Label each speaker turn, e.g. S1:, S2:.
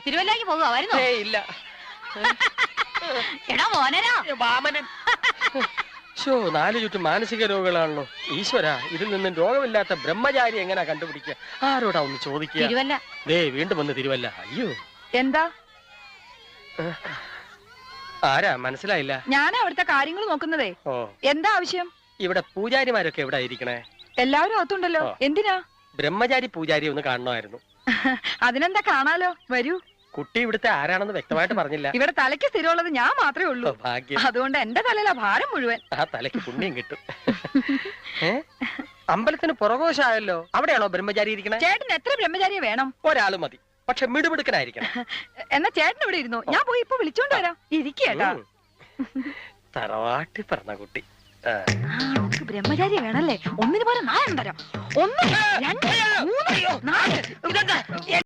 S1: തിരുവല്ലയ്ക്ക് പോകുമായിരുന്നോ?
S2: ഇല്ല.
S1: എടാ മോനരാ
S2: വാമനൻ. ഷോ 4 ചുറ്റും മാനസിക രോഗികളാണല്ലോ. ഈശ്വര, ഇതിൽ നിന്നും രോഗമില്ലാത്ത ബ്രഹ്മചാരി എങ്ങനെയാ കണ്ടുപിടിക്കുക? ആരോടാ ഒന്ന് ചോദിക്കുക?
S1: തിരുവല്ല.
S2: വീണ്ടും വന്ന് തിരുവല്ല. അയ്യോ,
S3: എന്താ?
S2: ആരാ മനസ്സിലായില്ല?
S3: ഞാനാ അവിടുത്തെ കാര്യങ്ങൾ നോക്കുന്നതേ.
S2: ഓ,
S3: എന്താ ആവശ്യം?
S2: ഇവിടെ പൂജാരിമാരൊക്കെ എവിടെ ഇരിക്കണേ?
S3: എല്ലാവരും അകത്തുണ്ടല്ലോ. എന്തിനാ?
S2: ബ്രഹ്മചാരി പൂജാരി ഒന്ന് കാണണമായിരുന്നു.
S3: അതിനെന്താ, കാണാലോ, വരൂ.
S2: കുട്ടി ഇവിടുത്തെ ആരാണെന്ന് വ്യക്തമായിട്ട് പറഞ്ഞില്ല.
S3: ഇവിടെ തലയ്ക്ക് സ്ഥിരമുള്ളത് ഞാൻ മാത്രമേ ഉള്ളൂ.
S2: ഭാഗ്യം.
S3: അതുകൊണ്ട് എന്റെ തലയിലാ ഭാരം മുഴുവൻ.
S2: ആ തലയ്ക്ക് പുണ്യം കിട്ടും. അമ്പലത്തിന് പുറകോശായല്ലോ. അവിടെയാണോ ബ്രഹ്മചാരി ഇരിക്കണേ?
S3: ചേട്ടന് എത്ര ബ്രഹ്മചാരിയെ വേണം?
S2: ഒരാള് മതി, പക്ഷെ മിടുമിടുക്കനായിരിക്കണം.
S3: എന്നാ ചേട്ടൻ ഇവിടെ ഇരുന്നു, ഞാൻ പോയി ഇപ്പൊ വിളിച്ചോണ്ട് വരാം. ഇരിക്കേട്ടാ.
S2: തറവാട്ടി പറഞ്ഞ കുട്ടി.
S3: ബ്രഹ്മചാരി വേണല്ലേ? ഒന്നിന് പോലെ 4 തരാം. 1 2 3 4.